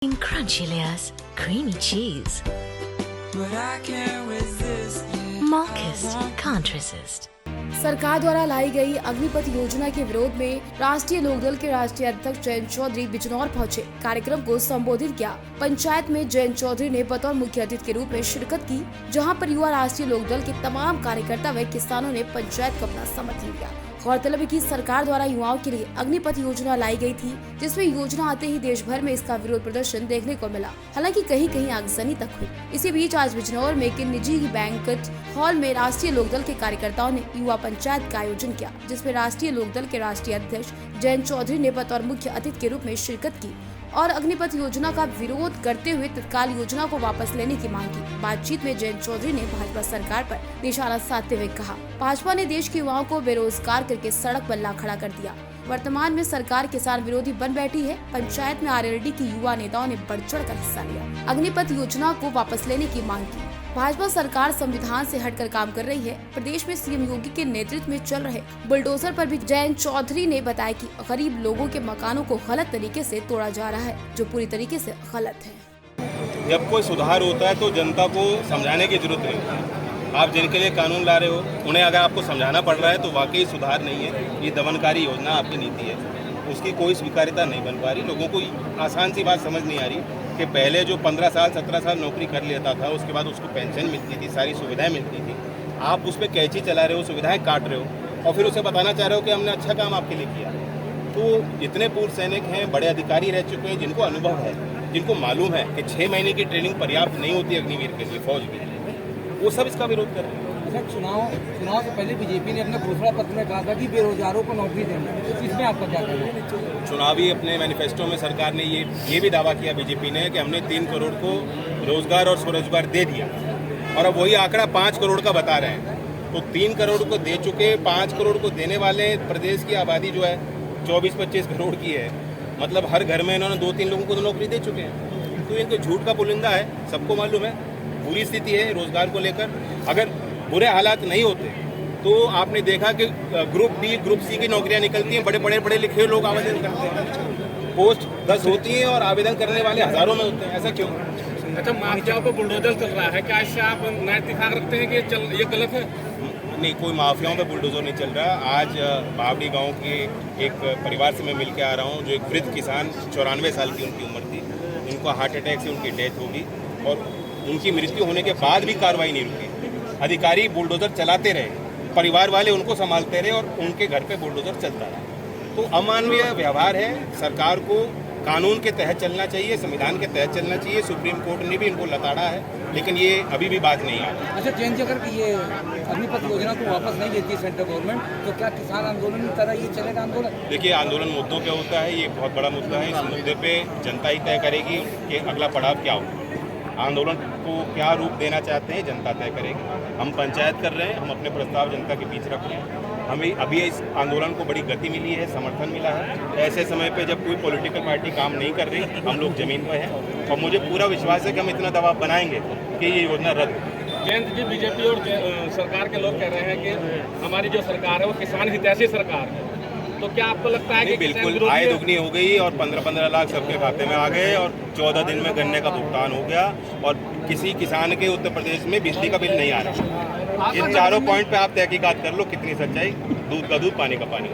In crunchy layers, creamy cheese. Malkist can't resist. सरकार द्वारा लाई गई अग्निपथ योजना के विरोध में राष्ट्रीय लोकदल के राष्ट्रीय अध्यक्ष जयंत चौधरी बिजनौर पहुंचे। कार्यक्रम को संबोधित किया। पंचायत में जयंत चौधरी ने बतौर मुख्य अतिथि के रूप में शिरकत की, जहां पर युवा राष्ट्रीय लोकदल के तमाम कार्यकर्ता व किसानों ने पंचायत को अपना समर्थन दिया। गौरतलब है कि सरकार द्वारा युवाओं के लिए अग्निपथ योजना लाई गई थी, जिसमें योजना आते ही देश भर में इसका विरोध प्रदर्शन देखने को मिला। हालांकि कहीं कहीं आगजनी तक हुई। इसी बीच आज बिजनौर में एक निजी बैंक्वेट हॉल में राष्ट्रीय लोकदल के कार्यकर्ताओं ने युवा पंचायत का आयोजन किया, जिसमें राष्ट्रीय लोकदल के राष्ट्रीय अध्यक्ष जयंत चौधरी ने बतौर मुख्य अतिथि के रूप में शिरकत की और अग्निपथ योजना का विरोध करते हुए तत्काल योजना को वापस लेने की मांग की। बातचीत में जयंत चौधरी ने भाजपा सरकार पर निशाना साधते हुए कहा, भाजपा ने देश के युवाओं को बेरोजगार करके सड़क पर ला खड़ा कर दिया। वर्तमान में सरकार किसान विरोधी बन बैठी है। पंचायत में आरएलडी की युवा नेताओं ने बढ़ चढ़ कर हिस्सा लिया। अग्निपथ योजना को वापस लेने की मांग की। भाजपा सरकार संविधान से हटकर काम कर रही है। प्रदेश में सीएम योगी के नेतृत्व में चल रहे बुलडोजर पर भी जयंत चौधरी ने बताया कि गरीब लोगों के मकानों को गलत तरीके से तोड़ा जा रहा है, जो पूरी तरीके से गलत है। जब कोई सुधार होता है तो जनता को समझाने की जरूरत नहीं। आप जिनके लिए कानून ला रहे हो, उन्हें अगर आपको समझाना पड़ रहा है तो वाकई सुधार नहीं है। ये दमनकारी योजना आपकी नीति है, उसकी कोई स्वीकार्यता नहीं बन पा रही। लोगों को आसान सी बात समझ नहीं आ रही कि पहले जो 15 साल 17 साल नौकरी कर लेता था, उसके बाद उसको पेंशन मिलती थी, सारी सुविधाएं मिलती थी। आप उस पर कैंची चला रहे हो, सुविधाएं काट रहे हो और फिर उसे बताना चाह रहे हो कि हमने अच्छा काम आपके लिए किया। तो इतने पूर्व सैनिक हैं, बड़े अधिकारी रह चुके हैं, जिनको अनुभव है, जिनको मालूम है कि 6 महीने की ट्रेनिंग पर्याप्त नहीं होती अग्निवीर के लिए, फौज के लिए, वो सब इसका विरोध कर रहे हैं। चुनाव से पहले बीजेपी ने अपने घोषणा पत्र में कहा था कि बेरोजगारों को नौकरी देना है, तो इसमें आपका क्या कहना है? चुनावी अपने मैनिफेस्टो में सरकार ने ये भी दावा किया बीजेपी ने कि हमने 3 करोड़ को रोजगार और स्वरोजगार दे दिया, और अब वही आंकड़ा 5 करोड़ का बता रहे हैं। तो 3 करोड़ को दे चुके, 5 करोड़ को देने वाले प्रदेश की आबादी जो है 24-25 करोड़ की है। मतलब हर घर में इन्होंने 2-3 लोगों को तो नौकरी दे चुके हैं। तो इनको झूठ का पुलिंदा है, सबको मालूम है। बुरी स्थिति है रोजगार को लेकर। अगर बुरे हालात नहीं होते तो आपने देखा कि ग्रुप डी ग्रुप सी की नौकरियां निकलती हैं, बड़े पढ़े लिखे लोग आवेदन करते हैं, पोस्ट 10 होती हैं और आवेदन करने वाले हजारों में होते हैं। ऐसा क्यों? अच्छा, माफियाओं पर बुलडोजर चल रहा है, क्या इससे आप नया इत्तेफाक रखते हैं कि ये गलत है? नहीं, कोई माफियाओं पे बुलडोजर नहीं चल रहा। आज बावड़ी गांव के एक परिवार से मैं मिल के आ रहा हूं, जो एक वृद्ध किसान, 94 साल की उनकी उम्र थी, जिनको हार्ट अटैक से उनकी डेथ होगी और उनकी मृत्यु होने के बाद भी कार्रवाई नहीं रुकी। अधिकारी बुलडोजर चलाते रहे, परिवार वाले उनको संभालते रहे और उनके घर पे बुलडोजर चलता रहा। तो अमानवीय व्यवहार है। सरकार को कानून के तहत चलना चाहिए, संविधान के तहत चलना चाहिए। सुप्रीम कोर्ट ने भी इनको लताड़ा है, लेकिन ये अभी भी बात नहीं आ रही। अच्छा, चेंज अगर ये अग्निपथ योजना को वापस नहीं लेती सेंट्रल गवर्नमेंट, तो क्या किसान आंदोलन की तरह ये चलेगा आंदोलन? देखिए, आंदोलन मुद्दों पे होता है, ये बहुत बड़ा मुद्दा है। इस मुद्दे पे जनता ही तय करेगी कि अगला पड़ाव क्या हो। आंदोलन को क्या रूप देना चाहते हैं, जनता तय करेगी। हम पंचायत कर रहे हैं, हम अपने प्रस्ताव जनता के बीच रख रहे हैं। हमें अभी इस आंदोलन को बड़ी गति मिली है, समर्थन मिला है। ऐसे समय पे जब कोई पॉलिटिकल पार्टी काम नहीं कर रही, हम लोग जमीन पर हैं और मुझे पूरा विश्वास है कि हम इतना दबाव बनाएंगे कि ये योजना रद्द हो। जयंत जी, बीजेपी और सरकार के लोग कह रहे हैं कि हमारी जो सरकार है वो किसान हितैषी सरकार है, तो क्या आपको लगता है कि बिल्कुल आय दुगनी हो गई और 15-15 लाख सबके खाते में आ गए और 14 दिन में गन्ने का भुगतान हो गया और किसी किसान के उत्तर प्रदेश में बिजली का बिल नहीं आ रहा। इन चारों पॉइंट पे आप तहकीकात कर लो, कितनी सच्चाई, दूध का दूध पानी का पानी।